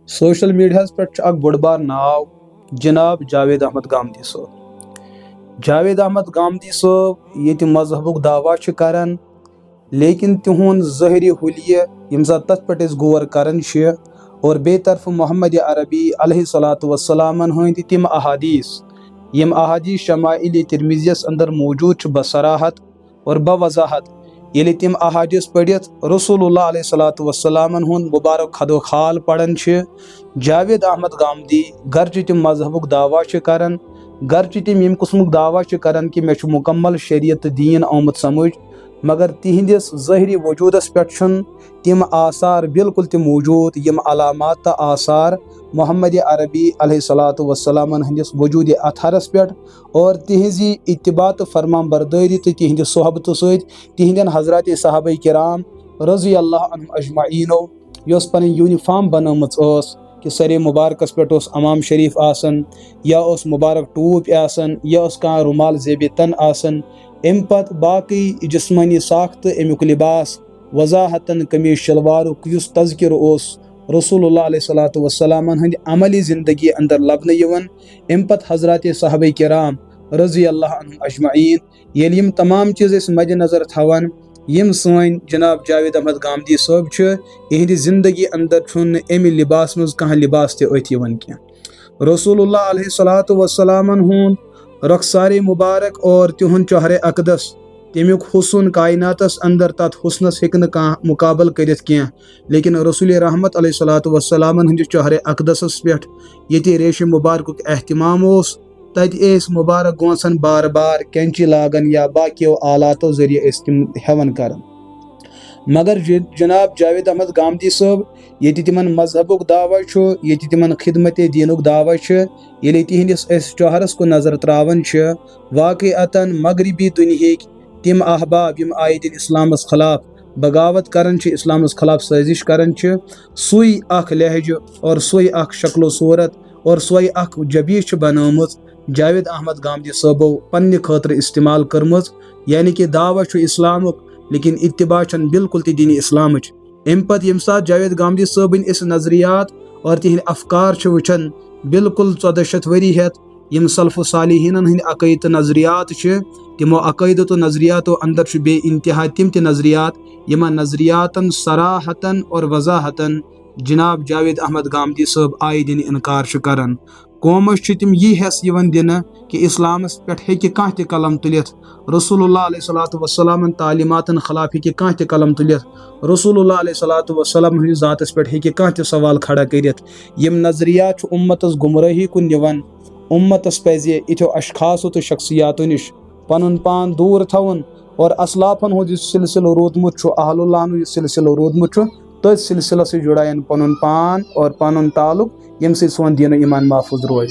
Social media پہ اک بوڑ بار ناو جناب جاوید احمد گامدی صٲب. جاوید احمد گامدی صٲب یہ مذہبک دعویٰ کران لیکن تہند ظٲہری حلیہ یم زن تت پہ غور کران اور بے طرف محمد عربی علیہ الصلاۃ والسلام ہند تم احادیث یم احادیث شمائل ترمذیس اندر موجود بصراحت اور بوضاحت یل تم احادیث پڑھت رسول اللہ علیہ الصلاۃ والسلام ہند مبارک خد و خال پڑھان جاوید احمد گامدی گرچہ تم مذہبک دعویٰ کران گرچہ تم یم قسمک دعویٰ کران کہ مے مکمل شریعت دین آمت سمجھ مگر تہندس ظاہری وجودس پہ تم آثار بالکل تم موجود یم علامات تو آثار محمد عربی علیہ الصلاۃ والسلام ہندس وجود اطہرس پہ اور تہذی اتباع تو فرمان برداری تو تہند صحبت تہندین حضرات صحابہ کرام رضی اللہ عنہم اجمعینو یس پن یونیفارم بنامت کہ سر مبارکس پہ امام شریف آسن یا اس مبارک ٹوپ آسن یا اس کان رومال زیب تن آسن ام پت باقی جسمانی ساخت امیک لباس وضاحتاً قمیض شلوارک یس تذکر رسول اللہ علیہ الصلاۃ والسلام ہند عملی زندگی اندر لبنہ ام پت حضرات صحابہ کرام رضی اللہ عنہم اجمعین یل یم تمام چیز مد نظر تھوان یم سن جناب جاوید احمد گامدی صٲب یہندِ زندگی اندر امہ لباس مز کانٛہہ لباس تہ اتھ کی رسول اللہ علیہ الصلاۃ والسلام ہند رخسار مبارک اور تہند چہر اقدس تمیک حسن کائناتس اندر تت حسنس ہیکہ کانٛہہ مقابل کرت کی لیکن رسول رحمت علیہ الصلاۃ والسلام ہندس چہر اقدسس پہ یہ ریش مبارک اہتمام تت مبارک گونسن بار بار کینچی لاگن یا باقیو آلاتو ذریعہ تم ہیون کرن مگر جناب جاوید احمد گامدی صٲب یہ تمن مذہبک دعویٰ یہ تمن خدمت دینک دعویٰ یل تہندس چہرس کو نظر تراون واقعتاً مغربی دنہک تم احباب یم آئے دن اسلامس خلاف بغاوت کران اسلامس خلاف سازش کران سوئی اخ لہجہ اور سوئی اخ شکل و صورت اور سوئی اخ جبیش بنامت جاوید احمد گامدی صٲبو پنہ خاطر استعمال کرمز یعنی کہ دعویٰ اسلامک لیکن اتباع بالکل تہ دین اسلامچ ام پت یم سات جاوید گامدی صٲبن اس نظریات اور تہند افکار وچھان بالکل 1400 ؤری ہیت یم سلف صالحین ہند عقائد تو نظریات تمو عقائد تو نظریاتو اندر بے انتہا تم تہ نظریات یمن نظریاتن صراحتاً اور وضاحتاً جناب جاوید احمد گامدی صٲب آئے دن انکار کران قومس تم یہ حص دن کہ اسلامس پہ ہیکہ کانٛہہ تہ قلم تلت رسول اللہ علیہ الصلاۃ والسلام تعلیماتن خلاف ہیکہ کانٛہہ تہ قلم تلت رسول اللہ علیہ الصلاۃ والسلام ہندس ذاتس پہ ہیکہ کانٛہہ تہ سوال کھڑا کرت یم نظریات امتس گمراہی کن نوان امتس پزِ اتھو اشخاصو تو شخصیاتو نش پنن پان دور تھون اور اسلافن ہند سلسلہ رودمت اہل اللہ سلسلہ رودمت تھی سلسلہ سے جڑائن پن پان اور پن تعلق یم سی سون دین و ایمان محفوظ روز.